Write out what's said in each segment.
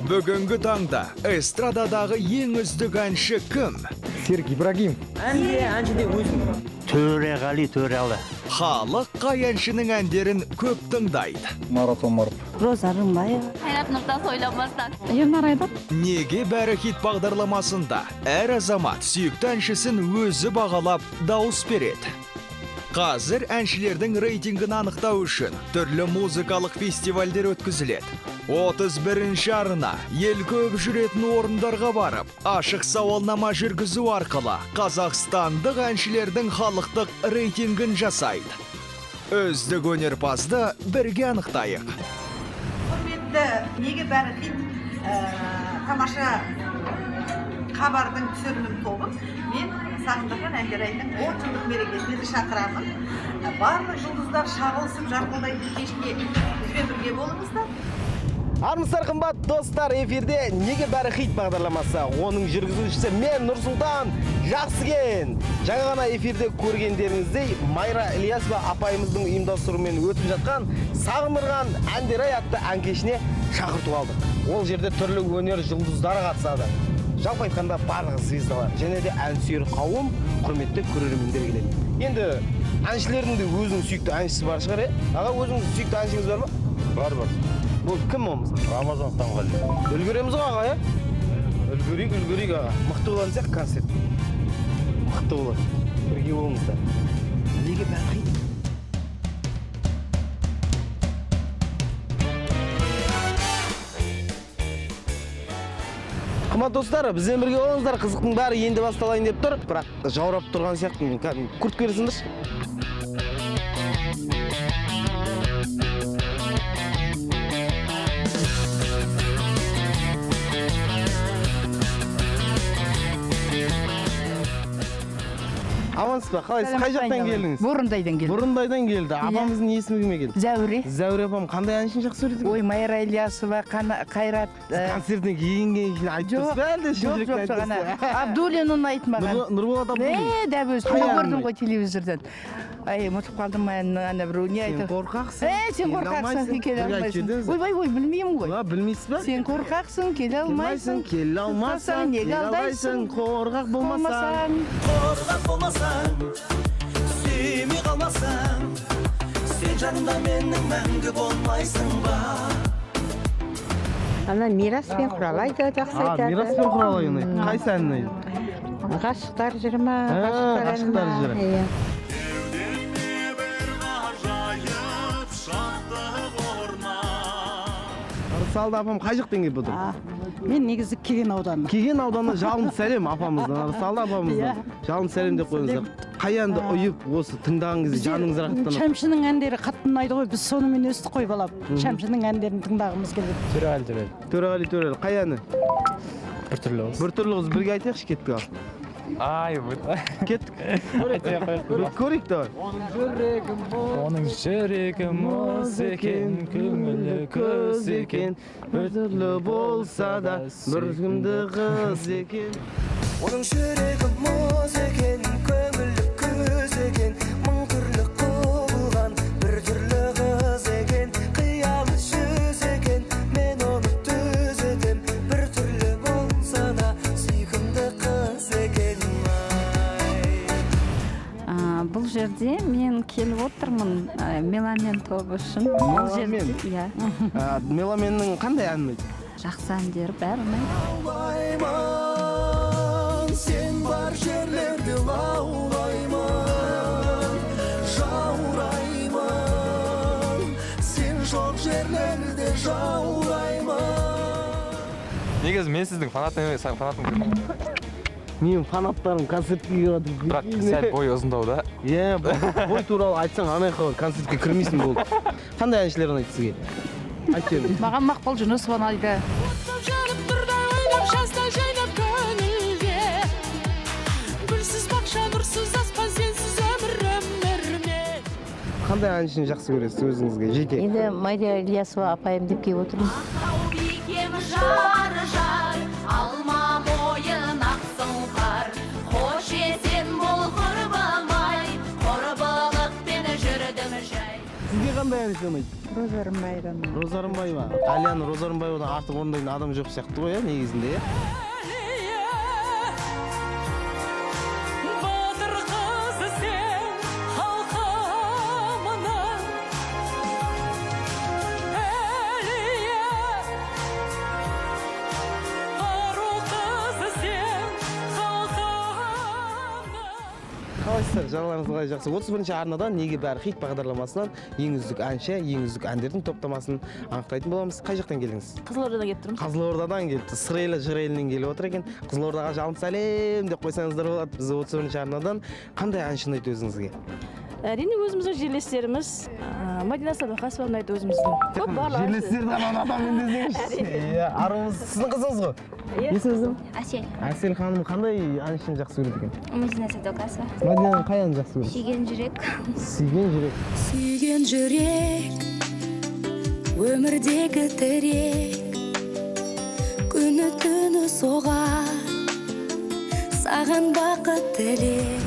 Бүгінгі таңда эстрададағы ең үздік әнші кім? Серік Ибрагим. Әншіде өзім. Төреғали Төралы. Халық қай әншінің әндерін көп тыңдайды? Марат Омаров. Роза Рымбаева. Қайрат Нұртас ойламастан. Ернар Айдар. Неге бәрі хит бағдарламасында әр азамат сүйікті әншісін өзі бағалап дауыс береді? Қазір әншілердің рейтингін анықтау үшін түрлі музыкалық фестивальдер өткізіледі. 31-ші арна ел көп жүретін орындарға барып, ашық сауалнама жүргізу арқылы қазақстандық әншілердің халықтық рейтингін жасайды. Үздік өнерпазды бірге анықтайық. Құрметті, неге бәрі хит тамаша хабардың түсірілім тобы, мен сағындырған әндерайдың 10 жылдық мерекесіне шақырамын. Барлық жұлдыздар шағылысып жарқылдайтын кешке бізбен бірге болыңыздар. Армысыздар қымбат достар, эфирде неге бәрі хит бағдарламасы. Оның жүргізушісі мен Нұрсұлтан Жақсыген. Жаңа ғана эфирде көргендеріңіздей Майра Ілиясова апайымыздың ұйымдастыруымен өтіп жатқан Сағындырған әндерай атты ән кешіне шақырту алдық. Ол жерде түрлі өнер жұлдыздары қатысады. Жалпы айтқанда барлығы звездалар және де ән сүйер қауым, құрметті көрермендер келеді. Енді әншілердің де өзінің сүйікті әншісі бар шығар, аға, өзіңіздің сүйікті әншіңіз бар ма? Бар. Бұл кім олмыз? Рамазан Таңғали. Үлгереміз ғой аға, Үлгерейік аға. Мықты болатын сияқты концерт. Мықты болады. Бірге болыңыздар. Неге бәрі хит? Қымбат достар, бізбен бірге болыңыздар. Қызықтың бәрі енді басталайын деп тұр. Бірақ жаурап тұрған сияқты. Курткені сындыршы. Амансыз ба? Қалайсыз? Қай жақтан келдіңіз? Бұрындайдан келдім. Бұрындайдан келді. Апамыздың есімі кімге келді? Зәуре. Зәуре апам қандай әншін жақсы көреді? Ой, Майра Ілиясова, Қайрат. Концертіне кейін айтып тұрсыз ба әлде? Жоқ, ғана. Абдуллин айтып маған. Нұрболат Абдуллин. Дәп өзі. Көрдім ғой телевизордан. Ай, ұмытып қалдым мен ана бір не айтып. Сен қорқақсың. Сен қорқақсың, келе алмайсың. Ой, білмеймін ғой. Білмейсіз ба? Сен қорқақсың, келе алмайсың. Келе алмасаң, неге алдайсың? Қорқақ болмасаң. Қорқақ болмасаң, сүймей қалмасаң, сен жанымда менің мәңгі болмайсың ба? Ана Мираспен Құралай да жақсы айтады. Мираспен Құралай ұнайды. Қайсы ән ұнайды? Ғашықтар жыры ма? Ғашықтар жыры. Арысалды апам қай жақтан келіп отыр? Мен негізі Кеген ауданы. Кеген ауданы жалынды сәлем апамыздан, Арысалды апамыздан. Жалынды сәлем деп қойыңыздар. Қай әнді ұйып осы тыңдаған кезде жаныңыз рахаттанады? Шәмшінің әндері қатты ұнайды ғой, біз сонымен өстік қой балап. Шәмшінің әндерін тыңдағымыз келеді. Төреғали. Қай әні? Біртүрлі қыз. Біртүрлі қыз, бірге айтайықшы, кеттік ал. Ай, кеттік. Көрейік давай. Оның жүрегі мұз екен, көңілі көз екен, біртүрлі болса да біркімді қыз екен. Оның жүрегі мұз екен, көңілі көз екен, мың түрлі қылған біртүрлі қыз екен, қиялы жүз екен, мен оны төзетем, біртүрлі болса да сүйкімді қыз екен. Бұл жерде мен келіп отырмын Меломен тобы үшін. Меломен? Иә. Меломеннің қандай ән ұнайды? Жақсы әндері бәрі ұнайды. Лаулаймын, сен бар жерлерде лаулаймын, жаураймын, сен жоқ жерлерде жаураймын. негізі мен сіздің фанатым емес, фанатым. Менің фанаттарым концертке келіп жатыр. Бірақ сәл бойы ұзындау да. Иә, бой туралы айтсаң Америкаға концертке кірмейсің болды. Қандай әншілер ұнайды сізге? Айтшы енді. Маған Мақпал Жүнісова ұнайды. Қандай әншіні жақсы көресіз өзіңізге жеке? Енді Майра Ілиясова апайым деп келіп отырмын. Алма бойын ақсың қар, қош есен бол құрбамай, құрбылықпен жүрдім жай. Сізге қандай әнші ұнайды? Роза Рымбаевадан. Роза Рымбаева. Алияны Роза Рымбаевадан артық орындайтын адам жоқ сияқты ғой, негізінде, иә? Қалайсыздар, жағдайларыңыз қалай жақсы? 31-ші арнадан неге бәрі хит бағдарламасынан ең үздік әнші, ең үздік әндердің топтамасын анықтайтын боламыз. Қай жақтан келдіңіз? Қызылордадан келіп тұрмын. Қызылордадан келді. Сырайлы жыр елінен келіп отыр екен. Қызылордаға жалын сәлем деп қойсаңыздар болады. Біз 31-ші арнадан қандай әнші ұнайды өзіңізге? Әрине өзіміздің жерлестеріміз, Мадина Садуақасова ұнайды өзіміздің. Көп барлығы. Жерлестерден адам ендесеңізші. Иә, арымыз сіздің қызыңыз ғой. Есіңіз кім? Әсел. Әсел ханым қандай әншіні жақсы көреді екен? Мадина Садуақасова. Мадинаның қай әнін жақсы көреді? Сүйген жүрек. Сүйген жүрек. Сүйген жүрек, өмірдегі тірек, күні түні соғар, саған бақыт тілек.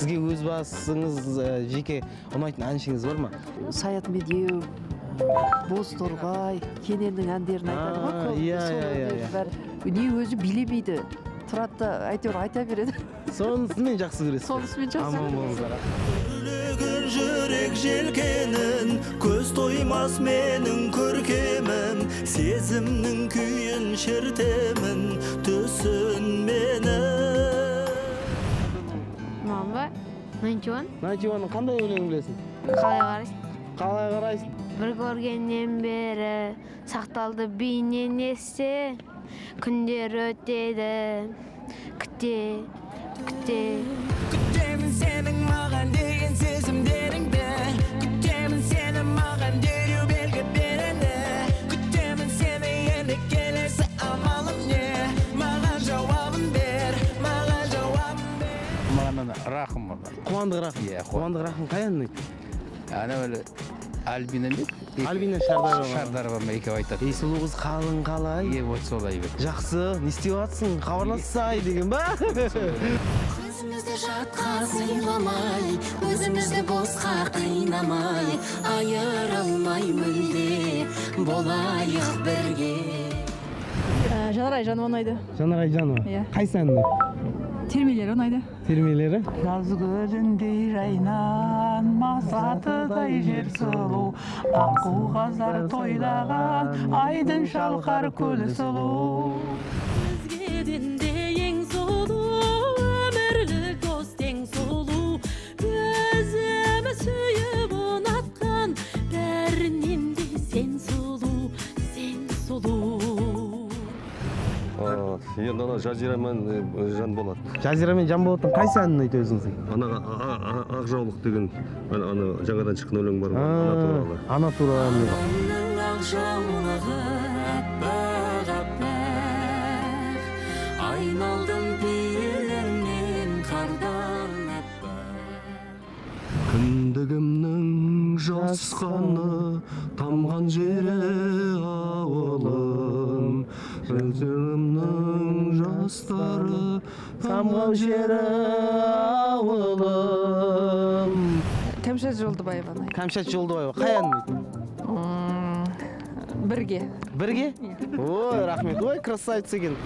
Сізге өз басыңыз жеке ұнайтын әншіңіз бар ма? Саят Медеу, Бозторғай, Кененнің әндерін айтады ғой. Иә. Не өзі билемейді. Тұрады да әйтеуір айта береді. Сонысымен жақсы көресіз. Сонысымен жақсы Аман болыңыздар. Үлгір жүрек желкенін, көз тоймас менің көркемім, сезімнің күйін шертемін, түсін мені. Мама, Найчуан. Найчуанның қандай өлеңін білесің? Қалай қарайсың? Қалай қарайсың? Бір көргеннен бері сақталды бейнен есте, күндер өтеді, күте. Күтемін сенің маған деген сезімдеріңді, күтемін сені маған дереу белгі береді, күтемін сені енді келесі амалым не, маған жауабын бер, маған жауабын бер. Маған рахым бар. Қуандық Рахым. Иә, Қуандық Рахым қай әнін ұнайды? Ана өлі Альбина ме? Альбина Шардарова. Шардарова ма екеуі айтады. Ей сұлу қыз қалың қалай? Е, вот солай бер. Жақсы, не істеп жатсың? Хабарлассай деген ба? Өзімізді жатқа сыйламай, өзімізді босқа қинамай, айырылмай мүлде болайық бірге. Жанар Айжанова ұнайды. Жанар Айжанова. Иә. Қайсы ән ұнайды? Термелері ұнайды. Термелері? Жаз гүліндей жайнанмас атыдай жер сұлу, аққу қаздар тойлаған, айдын шалқар көл сұлу. Өзгеден де ең сұлу, өмірлік дос ең сұлу, өзімі сүйіп ұнатқан, бәрінен де сен сұлу, сен сұлу. Енді ана Жазирамен Жан Болат. Жазирамен Жан Болаттың қайсы әнін ұнайды өзіңізге? Ана ақ жаулық деген ана жаңадан шыққан өлең бар ғой, ана туралы. Ана туралы. Оның ақ жаулығы аппақ аппақ, айналдым пейіліңнен қардан аппақ. Кіндігімнің жасқаны тамған жері ауылым, жүрегімнің жастары тамған жері ауылым. Кәмшат Жолдыбаева ұнайды. Кәмшат Жолдыбаева қай әнін ұнайды? Бірге. Бірге? Ой, рахмет. Ой, красавица екен.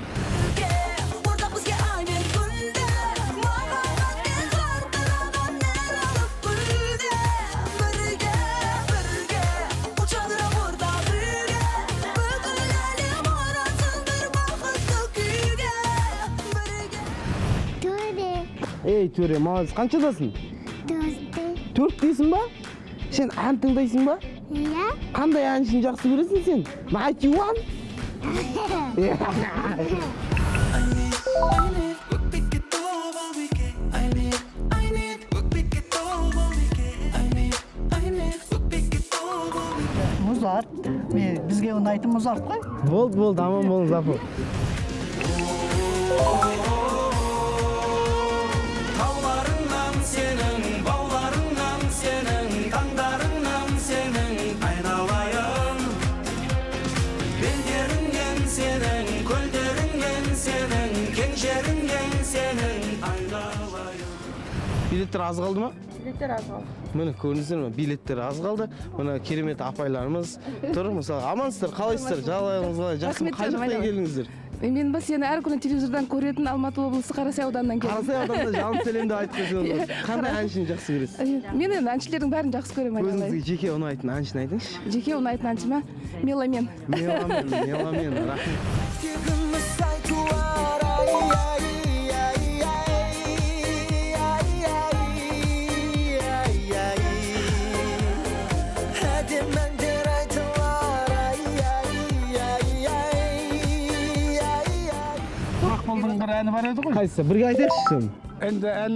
Ей, төре, молодец. Қаншадасың? 4 дейсің ба? Сен ән тыңдайсың ба? Иә. Қандай әншіні жақсы көресің сен? Найчуан? Музарт. Бізге ұнайтын Музарт қой. Болды, аман болыңыз, апа. Тауларыңнан сенің, бауларыңнан сенің, таңдарыңнан сенің айналайын. Белдеріңнен сенің, көлдеріңнен сенің, кең жеріңнен сенің айналайын. Билеттер аз қалды ма? Билеттер аз қалды. Міне көрдіңіздер ме, билеттер аз қалды. Мына керемет апайларымыз тұр. Мысалы, амансыздар, қалайсыздар? Жағдайыңыз қалай? Жақсы, қай жақтан келдіңіздер? Мен ба сені әр күні телевизордан көретін Алматы облысы Қарасай ауданынан келдім. Қарасай ауданында жалын сәлемді айтып қойсаңыз. Қандай әншіні жақсы көресіз? Мен енді әншілердің бәрін жақсы көремін. Өзіңізге жеке ұнайтын әншіні айтыңызшы. Жеке ұнайтын әнші ма? Меломен. Меломен, рахмет. Мақпалдың бір әні бар еді ғой. Қайсысы? Бірге айтайықшы. Енді ән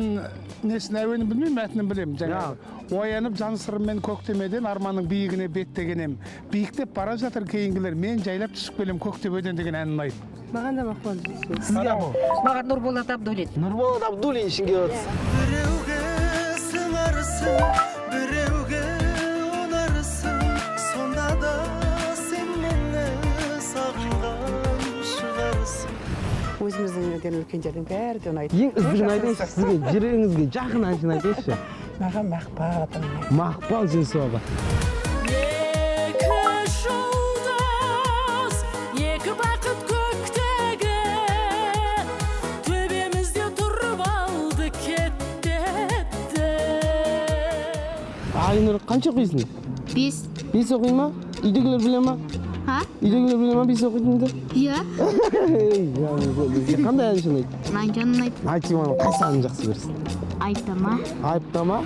несін әуенін білмеймін, мәтінін білемін. Жаңағы оянып жан сырыммен көктемеден арманның биігіне беттегенем. Биіктеп бара жатыр кейінгілер, мен жайлап түсіп келем көктөбеден деген ән ұнайды. Маған да мақпал. Сізге Маған Нұрболат Абдуллин. Нұрболат Абдуллин ішінге өтсіз. Біреуге сыңарсың, біреуге онарсың, сонда да сен мені сағынған шығарсың. Өзіміздің өнерден үлкендердің бәрі де ұнайды. Ең үздігін айтайыншы, сізге жүрегіңізге жақын әншіні айтайыншы. Маған Мақпал апам. Мақпал Жүнісова. Екі жолдас, екі бақыт көктегі, төбемізде тұрып алды кетті. Айнұр, қанша оқисың? 5. 5 оқи ма? Үйдегілер біле ма? Ha? Үйдегілер біле ма 5 оқитыныңды? Иә. Қандай әншіні айт? Нанжанын айт. Айтшы маған, қайсы әнін жақсы көресің? Айыптама. Айыптама?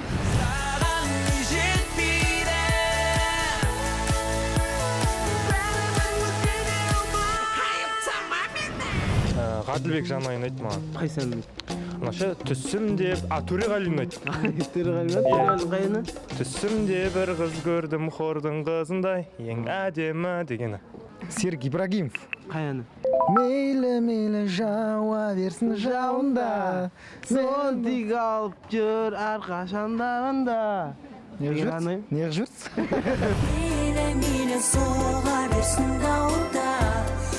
Ғаділбек Жанай ұнайды маған. Қайсы әнін? Анаша түсім деп, Төреғали ұнайды. Төреғали қайыны? Түсім де бір қыз көрдім хордың қызындай, ең әдемі дегені. Серік Ибрагимов. Қай әні? Мейлі жауа берсін жауында. Сон тик алып жүр әрқашандағында. Неғып жүрсіз? Мейлі соға берсін дауылда,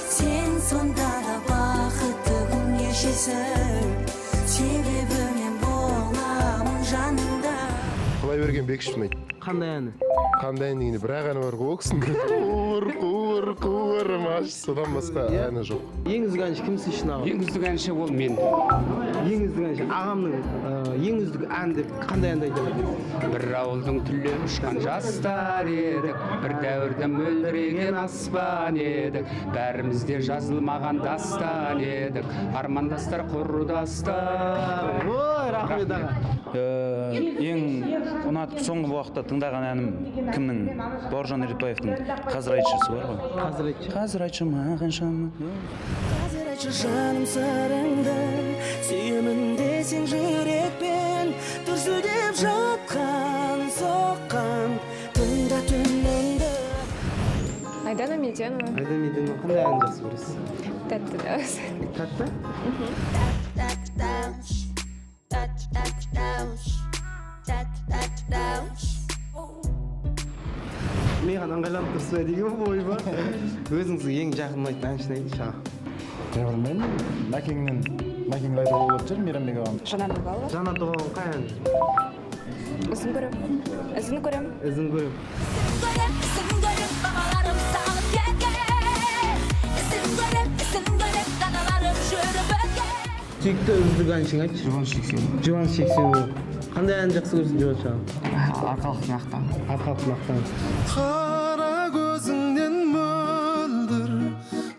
сен сонда да бақытты күн кешесің, себебі мен боламын жаныңда. Құлайберген Бекішев ұнайды. Қандай әні? Қандай ән дегенде бір-ақ әні бар ғой ол кісінің. Қуыр маш, содан басқа әні жоқ. Ең үздік әнші кім сіз үшін аға? Ең үздік әнші ол мен. Ең үздік әнші ағамның ең үздік ән деп қандай әнді айтады? Бір ауылдың түлеп ұшқан жастар едік, бір дәуірді мөлдіреген аспан едік, бәрімізде жазылмаған дастан едік, армандастар құрдастар. Ой, рахмет аға. Ең ұнатып соңғы уақытта тыңдаған әнім кімнің? Бауыржан Ретбаевтың «Қазір айтшысы» бар ғой. Қазір айтшы маған шамы. Қазір айтшы жаным сырыңды, сүйемін десең жүрекпен, дүрсілдеп жатқан, соққан, тыңда түніңді. Айдана Меденова. Айдана Меденова қандай ән жақсы көресіз? Тәтті дауыс. Тәтті? Маған ыңғайланып тұрсыз деген ой ба? Өзіңізге ең жақын ұнайтын әншіні айтыңызшы аға. Мен білмеймін. Мәкеңнен айтуға болады шығар, Мейрамбек ағам. Жанат Дұғалова. Жанат Дұғалова қай ән? Ізін көрем. Ізін көрем. Бағаларым салып кеткен, ізін көрем, даналарым жүріп өткен. Сүйікті үздік әншіні айтшы. Жұбаныш Жексенұлы. Қандай ән жақсы көресің Жұбаныш аға? Арқалық мақтан. Арқалық мақтан. Қара көзіңнен мөлдір,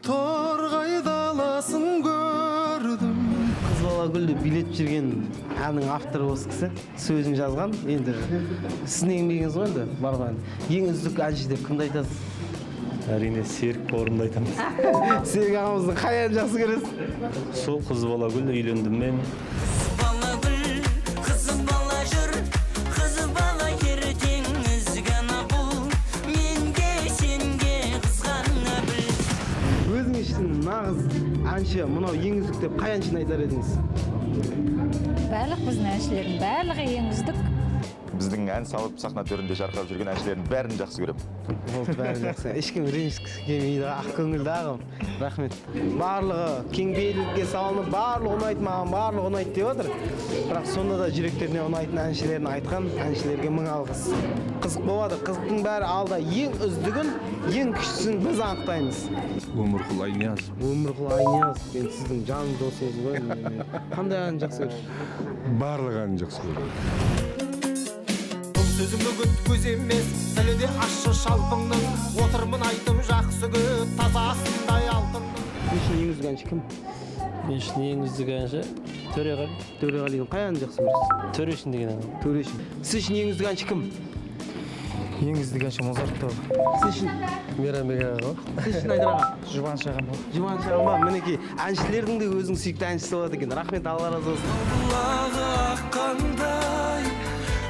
торғай даласын көрдім. Қыз бала гүлді билетіп жүрген әннің авторы осы кісі. Сөзін жазған. Енді сіздің еңбегіңіз ғой енді барған. Ең үздік әнші деп кімді айтасыз? Әрине Серік бауырымды айтамыз. Серік ағамыздың қай әнін жақсы көресіз? Сол қыз бала гүл үйлендім мен. Нағыз әнші, мынау ең үздік деп қай әншіні айтар едіңіз? Барлық біздің әншілердің барлығы ең үздік. Біздің ән салып сахна төрінде жарқырап жүрген әншілердің бәрін жақсы көремін. Болды, бәрі жақсы. Ешкім ренжіскісі келмейді, ақ көңілді ағым. Рахмет. Барлығы кең бейлікке салынып, барлығы ұнайды маған, барлығы ұнайды деп отыр. Бірақ сонда да жүректеріне ұнайтын әншілерін айтқан әншілерге мың алғыс. Қызық болады, қызықтың бәрі алда. Ең үздігін, ең күштісін біз анықтаймыз. Өмірқұл Айнияз. Өмірқұл Айнияз, мен сіздің жаным досыңыз ғой. Қандай ән жақсы көресіз? Барлық әнін жақсы көремін. Бұл сөзім үгіт көз емес, тілі де ащы шалпыңның. Отырмын айтым жақсы көт, таза астындай алтынның. Мен үшін ең үздік әнші кім? Мен үшін ең үздік әнші Төреғали. Төреғалидың қай әнін жақсы көресіз? Төрешін деген ән. Төрешін. Сіз үшін ең үздік әнші кім? Ең үздік әнші Мозарт тобы. Сіз үшін? Мейрамбек аға. Сіз үшін Айдар аға? Жұбаныш ағам ба. Жұбаныш ағам ба? Мінекей, әншілердің де өзінің сүйікті әншісі болады екен. Рахмет, Алла разы болсын. Бұлағы аққандай,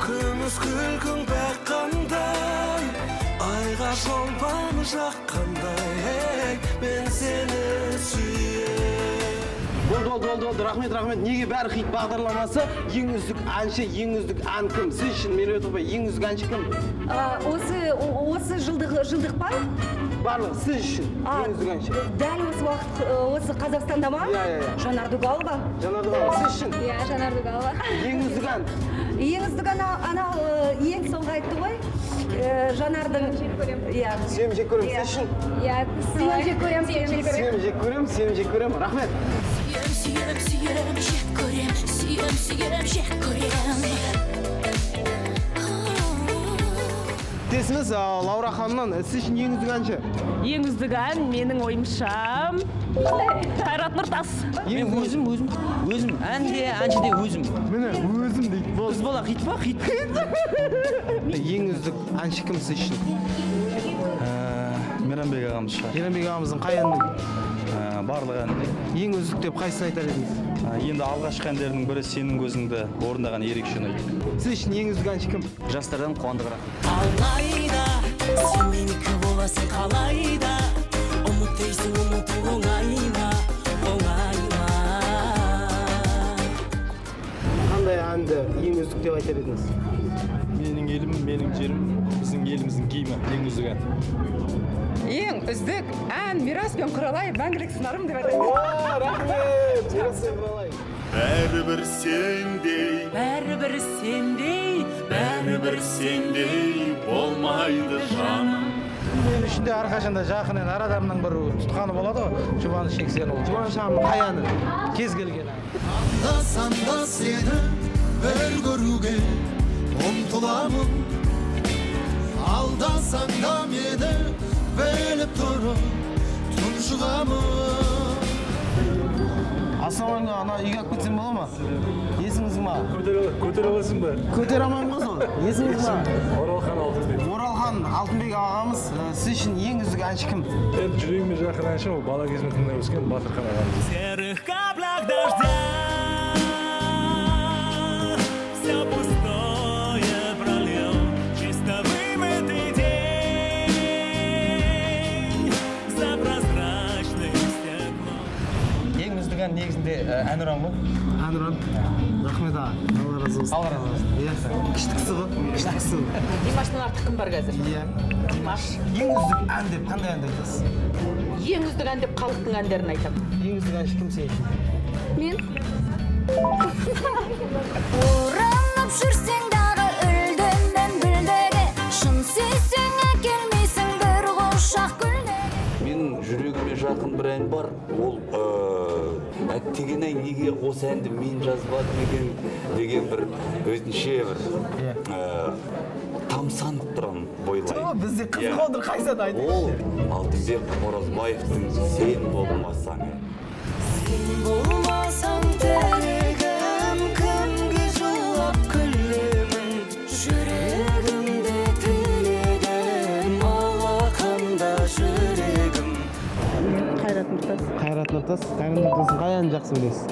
күміс күлкің бәққандай, айға шолпан жаққандай, мен сені сүйем. Болды. Рахмет. Неге бәрі хит бағдарламасы? Ең үздік әнші, ең үздік ән кім? Сіз үшін Меруерт апай, ең үздік әнші кім? Осы жылдық па? Барлығы сіз үшін ең үздік әнші. Дәл осы уақыт осы Қазақстанда ма? Иә. Жанар Дугалова. Жанар Дугалова, сіз үшін? Иә, Жанар Дугалова. Ең үздік ән? Ең үздік анау ең соңғы айтты ғой. Жанардың иә. Сүйем жек көрем, сіз үшін? Иә, сүйем жек көрем. Сүйем жек көрем. Рахмет. Сүйем, жек көрем. Тесіңіз Лаура ханымнан, сіз үшін ең үздік әнші? Ең үздік ән менің ойымша Қайрат Нұртас. Мен өзім әнде, әншіде өзім. Міне, өзім дейді. Қыз бала хит па? Хит. Ең үздік әнші кім сіз үшін? Мейрамбек ағамыз шығар. Мейрамбек ағамыздың қай әнін? Барлық әнде. Ең үздік деп қайсысын айтар едіңіз? Енді алғашқы әндердің бірі сенің көзіңді орындаған ерекше ұнайды. Сіз үшін ең үздік әнші кім? Жастардан Қуандық. Алайда, сен менікі боласың қалайда, ұмыт дейсің ұмыту оңайма. Қандай әнді ең үздік деп айтар едіңіз? Менің елім, менің жерім, біздің еліміздің киімі ең үздік ән. Ең үздік ән Мирас пен Құралай мәңгілік сыңарым деп айтайын. Рахмет! Мирас пен Құралай. Бәрібір сендей болмайды жаным. Мен үшін де әрқашанда жақын әр адамның бір тұтқаны болады ғой, Жұбаныш Жексенұлы. Жұбаныш ағамның қай әні? Кез келген ән. Анда-санда сені бір көруге ұмтыламын, алдасаң да мені біліп тұрып тұншығамын. Ассалаумағалейкум, ана үйге алып кетсем бола ма? Есіңіз ма? Көтере аласың ба? Көтер алмаймын ғой сол. Есіңіз ма? Оралхан Алтынбек. Оралхан Алтынбек ағамыз, сіз үшін ең үздік әнші кім? Енді жүрегіме жақын әнші ол бала кезімде тыңдап өскен Батырхан ағамыз. Серых каплях дождя все пустое пролил, чисто вымытый день за прозрачным стеклом. Ең үздік ән негізінде Әнұран ғой. Әнұран. Рахмет аға. Алла разы болсын. Алла разы болсын. Иә, күштіксі ғой. Димаштан артық кім бар қазір? Иә. Димаш. Ең үздік ән деп қандай әнді айтасыз? Ең үздік ән деп халықтың әндерін айтамын. Ең үздік әнші кім сен үшін? Мен оранып жүрсең дағы үлденмен бүлдеге, шын сүйсең әкелмейсің бір құшақ гүлге. Менің жүрегіме жақын бір ән бар, ол әттеген-ай неге осы әнді мен жазбадым екен деген бір өзінше бір тамсанып тұрам бойлай. Бізде қызық отыр, қайсады айтып. Ол Алтынбек Оразбаевтың «Сен болмасаң». Сен болмасаң тілегім, кімге жылап күлемін, жүрегімде тілегім, алақанда жүрегім. Қайрат Нұртас. Қайрат Нұртас, қай әнін жақсы білесіз?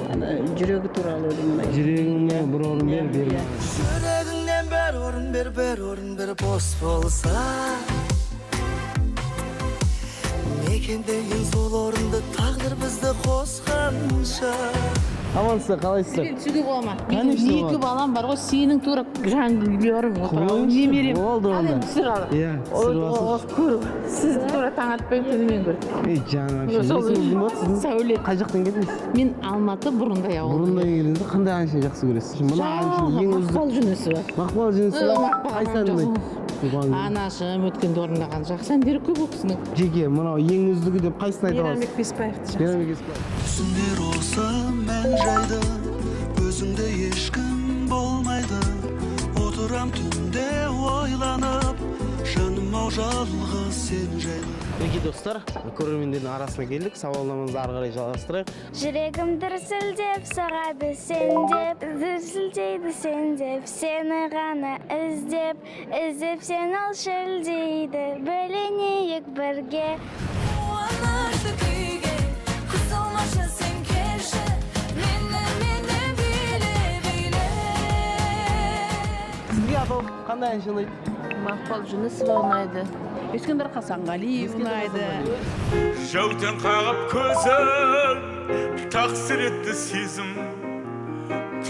Жүрегі туралы өлең ұнайды. Жүрегіңе бір орын бер. Жүрегіңнен бір орын бер бос болса, мекендеген сол орынды тағдыр бізді қосқанша. амансыз, қалайсыздар? Мен түсуге бола ма? Конечно, Екі болады. балам бар ғой, сенің тура жаңғыларың отыр. Немерем. Болды, Ал енді түсір ал. Иә, түсіріп алсыз. Көр. Сіз тура таң атпай түнімен көр. Жаңа Сәулет. қай жақтан келдіңіз? Мен Алматы Бұрындай ауылы. Бұрындай келдіңіз. Қандай әншіні жақсы көресіз? Мына әншінің ең үздік. Мақпал жүнісі бар. Мақпал жүнісі бар. Қайсы әнді ұнайды? Анашым өткенде орындаған жақсы әндері көп ол кісінің. Жеке, мынау ең үздігі деп қайсысын айта аласыз? Мейрамбек Беспаевты жақсы. Мейрамбек Беспаев. түсіндер осы мән жайды өзіңде ешкім болмайды отырам түнде ойланып жаным ау жалғыз сен жайлы. Мінекей достар, көрермендердің арасына келдік, сауалнамамызды ары қарай жалғастырайық. Жүрегім дүрсілдеп соғады сен деп, дүрсілдейді сен деп, сені ғана іздеп сен ол шілдейді, бөленейік бірге. Қуанышты күйге, қысылмашы сен келші, мені биле. Сізге атау қандай әнші ұнайды? Мақпал Жүнісова ұнайды. Ескендір Хасанғалиев ұнайды. Жәутен қағып көзім, тақсыр етті сезім,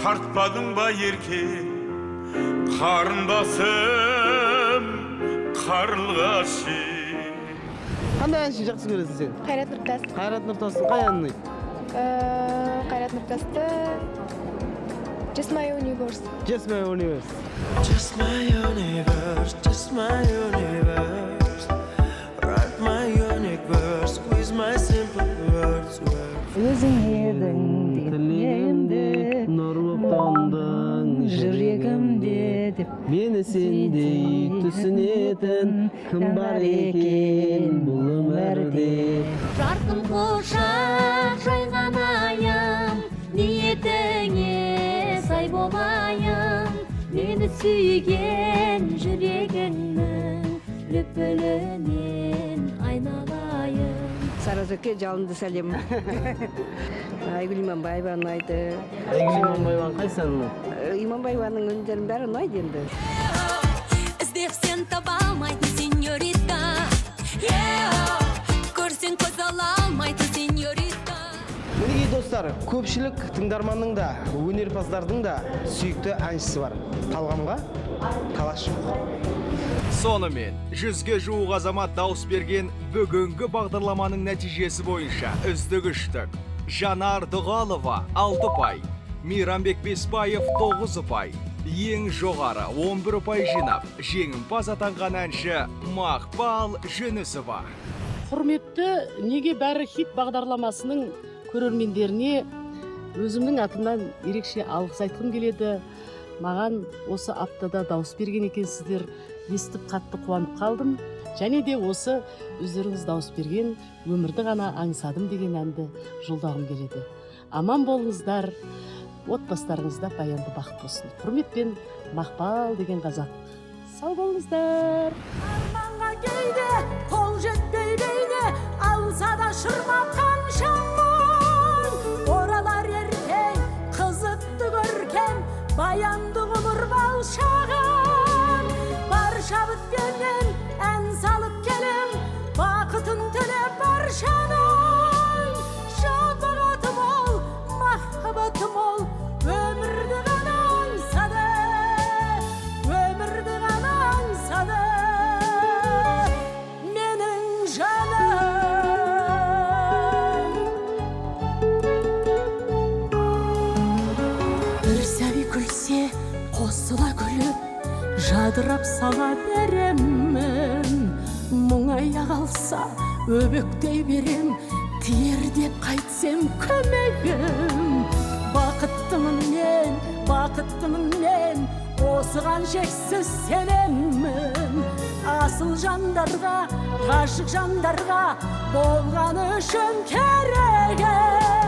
тартпадың ба ерке, қарындасым, қарлығаш. Қандай әнші жақсы көресің сен? Қайрат Нұртас. Қайрат Нұртастың қай әнін ұнайды? Қайрат Нұртасты Just My Universe. Just My Universe. Just my universe, just my universe. Write my unique verse with my simple words. Өзің едің тілегімде, нұр боп тондың жүрегімде деп. Мені сендей түсінетін кім бар екен бұл өмірде. Жарқын құшақ жайған айым, ниетіңе сай болайын, мені сүйген жүрегіңнің лүпілінен айналайын. Саразөке жалынды сәлем. Айгүл Иманбаева ұнайды. Айгүл Иманбаеваның қайсы әнін ұнайды? Иманбаеваның өндерінің бәрі ұнайды енді. Іздеп сен таба алмайтын сеньорита, көрсең көз ала алмайтын сеньорита. Мінекей достар, көпшілік тыңдарманның да, өнерпаздардың да сүйікті әншісі бар. Талғамға талас жоқ. Сонымен, 100-ге жуық азамат дауыс берген бүгінгі бағдарламаның нәтижесі бойынша үздік үштік. Жанар Дұғалова 6 ұпай, Мейрамбек Беспаев 9 ұпай, ең жоғары 11 ұпай жинап, жеңімпаз атанған әнші Мақпал Жүнісова. Құрметті неге бәрі хит бағдарламасының көрермендеріне өзімнің атымнан ерекше алғыс айтқым келеді. Маған осы аптада дауыс берген екенсіздер, естіп қатты қуанып қалдым. Және де осы өздеріңіз дауыс берген өмірді ғана аңсадым деген әнді жолдағым келеді. Аман болыңыздар, отбасыларыңызда баянды бақыт болсын. Құрметпен, Мақпал деген қазақ. Сау болыңыздар. Арманға кейде қол жетпей бейне, алса да шырматқан шаңман. Оралар ертең қызықты көркем, баянды ғұмыр балшаған. Барша біткеннен ән салып келем, бақытын тілеп баршаның. Шапағатым ол, махаббатым ол, өмірді ғана аңсады, өмірді ғана аңсады менің жаным. Бір сәби күлсе, қосыла күліп, жадырап сала беремін. Мұңая қалса, өбектей берем, тиер деп қайтсем көмегім. Бақыттымын мен, осыған шексіз сенемін. Асыл жандарға, ғашық жандарға болғаны үшін керегім.